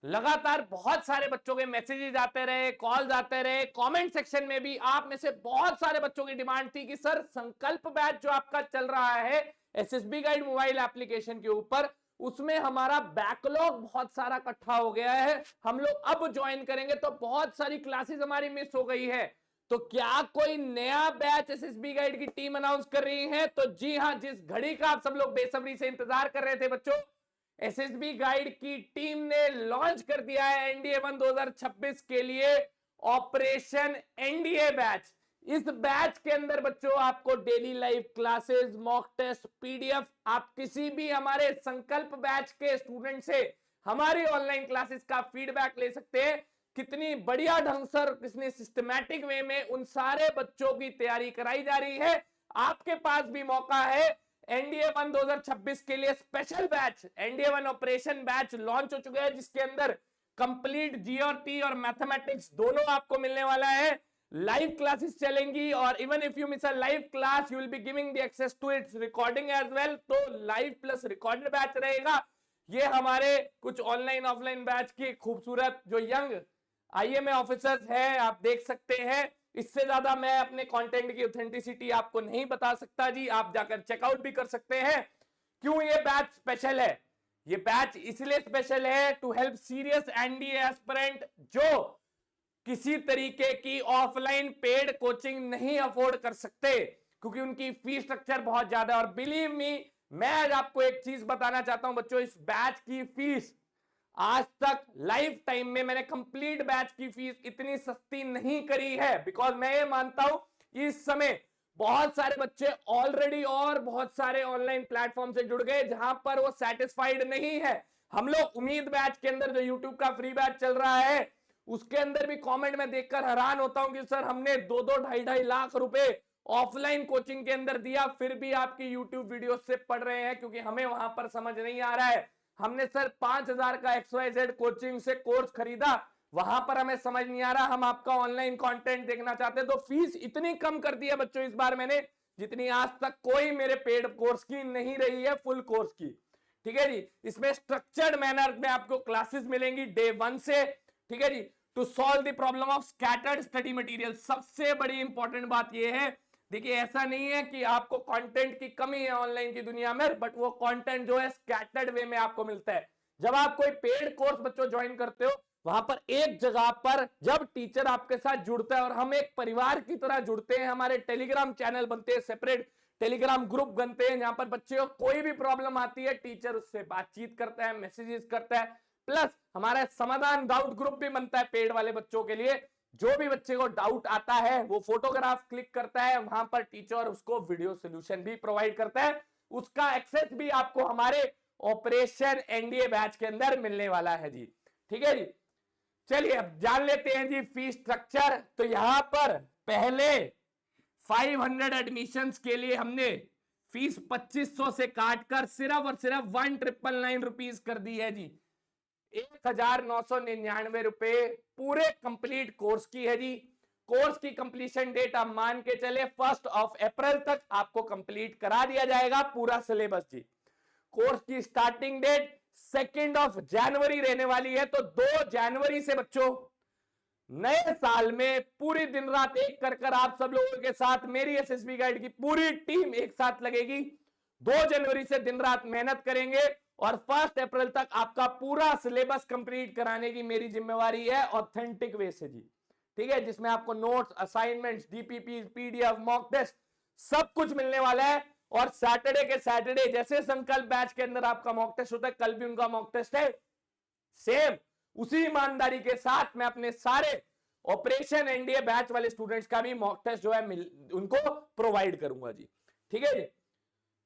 लगातार बहुत सारे बच्चों के मैसेजेस आते रहे, कॉल्स आते रहे, कमेंट सेक्शन में भी आप में से बहुत सारे बच्चों की डिमांड थी कि सर संकल्प बैच जो आपका चल रहा है एसएसबी गाइड मोबाइल एप्लीकेशन के ऊपर, उसमें हमारा बैकलॉग बहुत सारा इकट्ठा हो गया है, हम लोग अब ज्वाइन करेंगे तो बहुत सारी क्लासेस हमारी मिस हो गई है। तो क्या कोई नया बैच एसएसबी गाइड की टीम अनाउंस कर रही है? तो जी हां, जिस घड़ी का आप सब लोग बेसब्री से इंतजार कर रहे थे बच्चों, एसएसबी गाइड की टीम ने लॉन्च कर दिया है एनडीए 1 2026 के लिए ऑपरेशन एनडीए बैच। इस बैच के अंदर बच्चों आपको daily live classes, mock test, PDF, आप किसी भी हमारे संकल्प बैच के स्टूडेंट से हमारी ऑनलाइन क्लासेस का फीडबैक ले सकते हैं। कितनी बढ़िया ढंग से, कितने सिस्टमैटिक वे में उन सारे बच्चों की तैयारी कराई जा रही है। आपके पास भी मौका है। एनडीए 1 2026 के लिए special batch NDA 1 operation batch launch हो चुका है, जिसके अंदर कंप्लीट जी और टी और मैथमेटिक्स दोनों आपको मिलने वाला है। लाइव क्लासेस चलेंगी और even if you miss a live class you will be giving the access to its recording as well. तो लाइव प्लस रिकॉर्डेड बैच रहेगा। ये हमारे कुछ ऑनलाइन ऑफलाइन बैच की खूबसूरत जो यंग आईएमए ऑफिसर्स है, आप देख सकते हैं। इससे ज्यादा मैं अपने कंटेंट की ऑथेंटिसिटी आपको नहीं बता सकता जी, आप जाकर चेकआउट भी कर सकते हैं। क्यों ये बैच स्पेशल है? ये बैच इसलिए स्पेशल है to help serious NDA aspirant जो किसी तरीके की ऑफलाइन पेड कोचिंग नहीं अफोर्ड कर सकते, क्योंकि उनकी फीस स्ट्रक्चर बहुत ज्यादा है। और बिलीव मी, मैं आज आपको एक चीज बताना चाहता हूं बच्चों, इस बैच की फीस आज तक लाइफ टाइम में मैंने कंप्लीट बैच की फीस इतनी सस्ती नहीं करी है। बिकॉज मैं ये मानता हूं इस समय बहुत सारे बच्चे ऑलरेडी और बहुत सारे ऑनलाइन प्लेटफॉर्म से जुड़ गए जहां पर वो सेटिस्फाइड नहीं है। हम लोग उम्मीद बैच के अंदर जो यूट्यूब का फ्री बैच चल रहा है उसके अंदर भी कमेंट में देखकर हैरान होता हूं कि सर हमने 2-2 ढाई लाख रुपए ऑफलाइन कोचिंग के अंदर दिया, फिर भी आपकी यूट्यूब वीडियो से पढ़ रहे हैं, क्योंकि हमें वहां पर समझ नहीं आ रहा है। हमने सर 5,000 का XYZ कोचिंग से कोर्स खरीदा, वहां पर हमें समझ नहीं आ रहा, हम आपका ऑनलाइन कंटेंट देखना चाहते हैं। तो फीस इतनी कम कर दी है बच्चों इस बार मैंने, जितनी आज तक कोई मेरे पेड कोर्स की नहीं रही है, फुल कोर्स की। ठीक है जी, इसमें स्ट्रक्चर्ड मैनर में आपको क्लासेस मिलेंगी डे 1 से। ठीक है जी, to solve the problem of scattered study material. सबसे बड़ी इंपॉर्टेंट बात यह है, देखिए ऐसा नहीं है कि आपको कंटेंट की कमी है ऑनलाइन की दुनिया में, बट वो कंटेंट जो है स्कैटर्ड वे में आपको मिलता है। जब आप कोई पेड कोर्स बच्चों ज्वाइन करते हो, वहां पर एक जगह पर जब टीचर आपके साथ जुड़ता है और हम एक परिवार की तरह जुड़ते हैं, हमारे टेलीग्राम चैनल बनते हैं, सेपरेट टेलीग्राम ग्रुप बनते हैं, जहां पर बच्चे को कोई भी प्रॉब्लम आती है टीचर उससे बातचीत करता है, मैसेजेस करता है। प्लस हमारा समाधान डाउट ग्रुप भी बनता है पेड वाले बच्चों के लिए। जो भी बच्चे को डाउट आता है वो फोटोग्राफ क्लिक करता है, वहां पर टीचर उसको वीडियो सोल्यूशन भी प्रोवाइड करता है। उसका एक्सेस भी आपको हमारे ऑपरेशन एनडीए बैच के अंदर मिलने वाला है जी। ठीक है जी, चलिए अब जान लेते हैं जी फीस स्ट्रक्चर। तो यहां पर पहले 500 एडमिशंस के लिए हमने फीस 2500 से काटकर सिर्फ और सिर्फ 1999 रुपीज कर दी है जी। 1999 रुपए पूरे कंप्लीट कोर्स की है जी। कोर्स की कंप्लीशन डेट आप मान के चले 1 अप्रैल तक आपको कंप्लीट करा दिया जाएगा पूरा सिलेबस जी। कोर्स की स्टार्टिंग डेट 2 जनवरी रहने वाली है। तो 2 जनवरी से बच्चों नए साल में पूरी दिन रात एक कर आप सब लोगों के साथ मेरी एसएसबी गाइड की पूरी टीम एक साथ लगेगी। 2 जनवरी से दिन रात मेहनत करेंगे और 1 अप्रैल तक आपका पूरा सिलेबस कंप्लीट कराने की मेरी जिम्मेवारी है ऑथेंटिक वे से जी। ठीक है, जिसमें आपको notes, assignments, DPP, PDF, mock test सब कुछ मिलने वाला है। और सैटरडे के सैटरडे जैसे संकल्प बैच के अंदर आपका मॉक टेस्ट होता है, कल भी उनका मॉक टेस्ट है, सेम उसी ईमानदारी के साथ मैं अपने सारे ऑपरेशन एनडीए बैच वाले स्टूडेंट्स का भी मॉक टेस्ट जो है उनको प्रोवाइड करूंगा जी। ठीक है जी,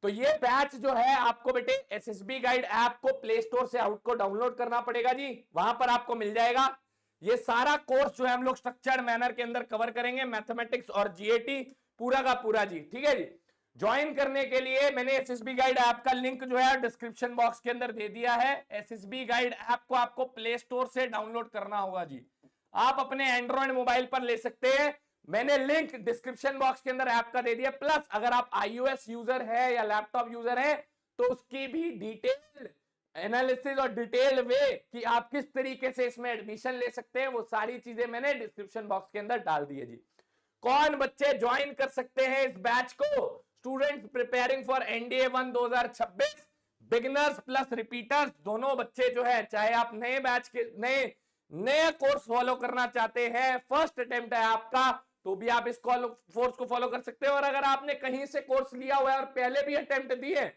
तो ये बैच जो है आपको बेटे एसएसबी गाइड ऐप को प्ले स्टोर से आउट को डाउनलोड करना पड़ेगा जी, वहां पर आपको मिल जाएगा। ये सारा कोर्स जो है हम लोग स्ट्रक्चर्ड मैनर के अंदर कवर करेंगे, मैथमेटिक्स और जीएटी पूरा का पूरा जी। ठीक है जी, ज्वाइन करने के लिए मैंने एसएसबी गाइड ऐप का लिंक जो है डिस्क्रिप्शन बॉक्स के अंदर दे दिया है। एसएसबी गाइड ऐप को आपको प्ले स्टोर से डाउनलोड करना होगा जी। आप अपने एंड्रॉइड मोबाइल पर ले सकते हैं, मैंने लिंक डिस्क्रिप्शन बॉक्स के अंदर ऐप का दे दिया। प्लस अगर आप iOS यूजर है या लैपटॉप यूजर है तो उसकी भी डिटेल एनालिसिस और डिटेल वे कि आप किस तरीके से इसमें एडमिशन ले सकते हैं, वो सारी चीजें मैंने डिस्क्रिप्शन बॉक्स के अंदर डाल दी है जी। कौन बच्चे ज्वाइन कर सकते हैं इस बैच को? Students preparing for NDA 1 2026, beginners plus repeaters, दोनों बच्चे जो है, चाहे आप नए बैच के नए कोर्स फॉलो करना चाहते हैं, फर्स्ट अटेम्प्ट है आपका, तो भी आप इस कोर्स को फॉलो कर सकते हो। और अगर आपने कहीं से कोर्स लिया हुआ है और पहले भी अटेम्प्ट दिए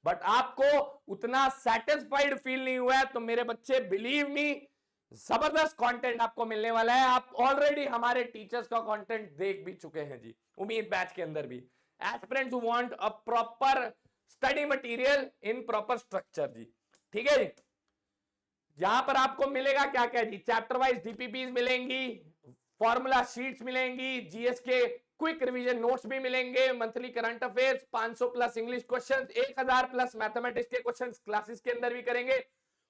बट आपको उतना सेटिस्फाइड फील नहीं हुआ है, तो मेरे बच्चे बिलीव मी, जबरदस्त कंटेंट आपको मिलने वाला है। आप ऑलरेडी हमारे टीचर्स का कंटेंट देख भी चुके हैं जी, उम्मीद बैच के अंदर भी। Aspirants who want a proper study material in proper structure जी, ठीक है जी। यहां पर आपको मिलेगा क्या क्या जी? चैप्टर वाइज डीपीपीज मिलेंगी, फॉर्मूला शीट्स मिलेंगी, जीएस के क्विक रिवीजन नोट्स भी मिलेंगे, monthly current affairs, 500 plus English questions, 1000 plus mathematics के क्वेश्चंस क्लासेस के अंदर भी करेंगे,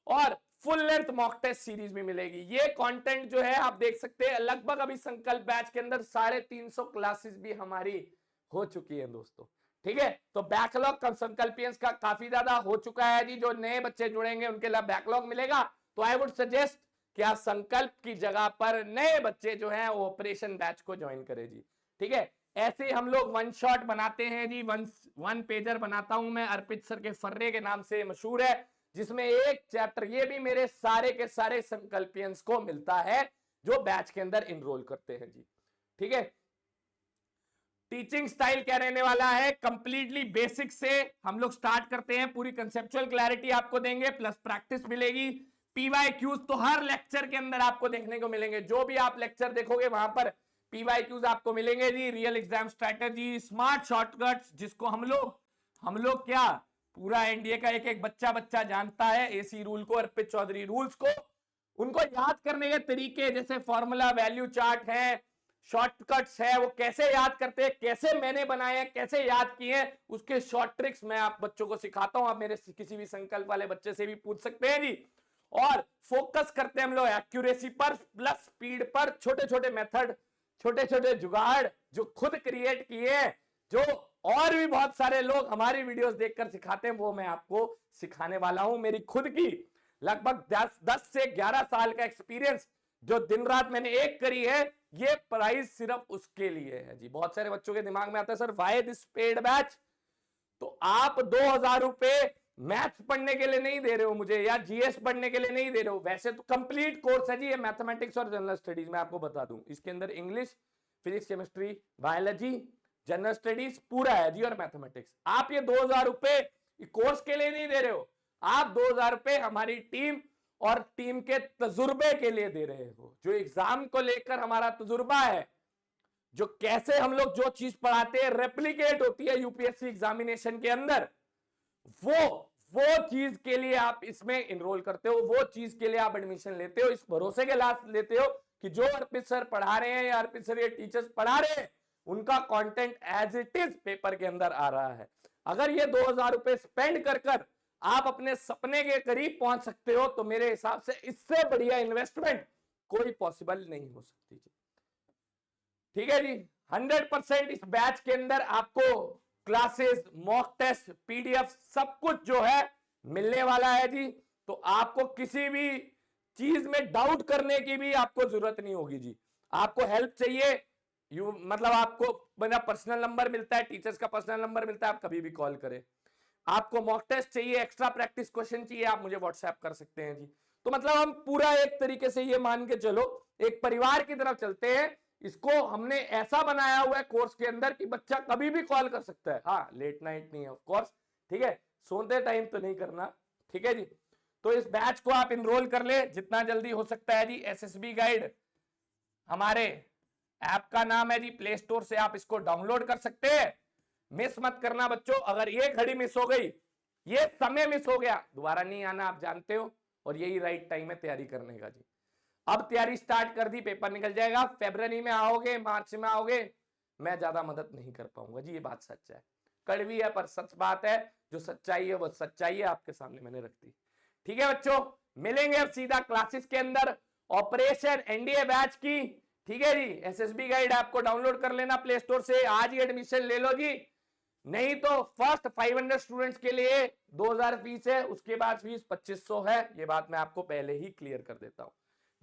और full length mock test series भी मिलेगी। ये कंटेंट जो है आप देख सकते हैं, लगभग अभी संकल्प बैच के अंदर 350 क्लासेस भी हमारी हो चुकी है दोस्तों, ठीक है। तो बैकलॉग संकल्पियंस का काफी ज्यादा हो चुका है जी। जो नए बच्चे जुड़ेंगे उनके लिए बैकलॉग मिलेगा, तो आई वुड सजेस्ट कि आप संकल्प की जगह पर नए बच्चे जो हैं वो ऑपरेशन बैच को ज्वाइन करें जी, ठीक है। ऐसे हम लोग वन शॉट बनाते हैं जी, वन पेजर बनाता हूं मैं, अर्पित सर के फर्रे के नाम से मशहूर है, जिसमें एक चैप्टर, ये भी मेरे सारे के सारे संकल्पियंस को मिलता है जो बैच के अंदर इनरोल करते हैं जी, ठीक है। टीचिंग स्टाइल क्या रहने वाला है? कंप्लीटली बेसिक से हम लोग स्टार्ट करते हैं, पूरी कंसेप्चुअल क्लैरिटी आपको देंगे, प्लस प्रैक्टिस मिलेगी। पीवाईक्यूज तो हर लेक्चर के अंदर आपको देखने को मिलेंगे, जो भी आप लेक्चर देखोगे वहां पर पीवाईक्यूज आपको मिलेंगे जी। Real exam strategy, smart shortcuts, जिसको हम लोग क्या पूरा एनडीए का एक एक बच्चा जानता है, एसी रूल को, अर्पित चौधरी रूल्स को, उनको याद करने के तरीके, जैसे फॉर्मूला, वैल्यू चार्ट है, शॉर्टकट्स है, वो कैसे याद करते हैं, कैसे मैंने बनाए हैं, कैसे याद किए हैं, उसके शॉर्ट ट्रिक्स मैं आप बच्चों को सिखाता हूं। आप मेरे किसी भी संकल्प वाले बच्चे से भी पूछ सकते हैं जी। और फोकस करते हैं हम लोग एक्यूरेसी पर प्लस स्पीड पर, छोटे छोटे मेथड, छोटे छोटे जुगाड़ जो खुद क्रिएट किए, जो और भी बहुत सारे लोग हमारी वीडियोस देखकर सिखाते हैं, वो मैं आपको सिखाने वाला हूं। मेरी खुद की लगभग 10 से 11 साल का एक्सपीरियंस, जो दिन रात मैंने एक करी है, ये प्राइस सिर्फ उसके लिए है जी। बहुत सारे बच्चों के दिमाग में आता है, sir why this paid batch? तो आप 2000 रुपए मैथ्स पढ़ने के लिए नहीं दे रहे हो मुझे, या जीएस पढ़ने के लिए नहीं दे रहे हो। वैसे तो कंप्लीट कोर्स है जी ये, मैथमेटिक्स और जनरल स्टडीज। मैं आपको बता दूं, इसके अंदर English, physics, chemistry, biology, general studies पूरा है जी, और मैथमेटिक्स। आप ये 2000 रुपए कोर्स के लिए नहीं दे रहे हो, आप 2000 रुपए हमारी टीम और टीम के तजुर्बे के लिए दे रहे हो। जो एग्जाम को लेकर हमारा तजुर्बा है, जो कैसे हम लोग जो चीज पढ़ाते हैं रेप्लिकेट होती है यूपीएससी एग्जामिनेशन के अंदर, वो चीज के लिए आप इसमें इनरोल करते हो, वो चीज के लिए आप एडमिशन लेते हो, इस भरोसे के लाभ लेते हो कि जो अर्पित सर पढ़ा रहे हैं या अर्पित सर ये टीचर्स पढ़ा रहे हैं, उनका content as it is paper के अंदर आ रहा है। अगर ये 2000 रुपए स्पेंड कर आप अपने सपने के करीब पहुंच सकते हो, तो मेरे हिसाब से इससे बढ़िया इन्वेस्टमेंट कोई पॉसिबल नहीं हो सकती जी, ठीक है जी। 100% इस बैच के अंदर आपको क्लासेस, मॉक टेस्ट, पीडीएफ, सब कुछ जो है मिलने वाला है जी। तो आपको किसी भी चीज में डाउट करने की भी आपको जरूरत नहीं होगी जी। आपको हेल्प चाहिए, मतलब आपको मेरा पर्सनल नंबर मिलता है, टीचर्स का पर्सनल नंबर मिलता है, आप कभी भी कॉल करें। आपको मॉक टेस्ट चाहिए, एक्स्ट्रा प्रैक्टिस क्वेश्चन चाहिए, आप मुझे व्हाट्सएप कर सकते हैं जी। तो मतलब हम पूरा एक तरीके से ये मान के चलो, एक परिवार की तरफ चलते हैं। इसको हमने ऐसा बनाया हुआ है कोर्स के अंदर कि बच्चा कभी भी कॉल कर सकता है। हाँ, लेट नाइट नहीं है ऑफ कोर्स, ठीक है, सोते टाइम तो नहीं करना, ठीक है जी। तो इस बैच को आप इनरोल कर ले जितना जल्दी हो सकता है जी। एसएसबी गाइड हमारे ऐप का नाम है जी, प्ले स्टोर से आप इसको डाउनलोड कर सकते हैं। मिस मत करना बच्चों, अगर ये घड़ी मिस हो गई, ये समय मिस हो गया, दोबारा नहीं आना, आप जानते हो। और यही राइट टाइम है तैयारी करने का जी। अब तैयारी स्टार्ट कर दी, पेपर निकल जाएगा। फरवरी में आओगे, मार्च में आओगे, मैं ज्यादा मदद नहीं कर पाऊंगा जी, ये बात सच है, कड़वी है पर सच बात है। जो सच्चाई है वो सच्चाई है, आपके सामने मैंने रख दी, ठीक है बच्चों। मिलेंगे अब सीधा क्लासेस के अंदर, ऑपरेशन एनडीए बैच की, ठीक है जी। एसएसबी गाइड ऐप को डाउनलोड कर लेना प्ले स्टोर से, आज ही एडमिशन ले लो जी। नहीं तो फर्स्ट 500 स्टूडेंट्स के लिए 2000 फीस है, उसके बाद फीस 2500 है। ये बात मैं आपको पहले ही क्लियर कर देता हूं।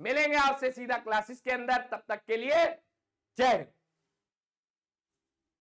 मिलेंगे आपसे सीधा क्लासेस के अंदर, तब तक के लिए जय हिंद।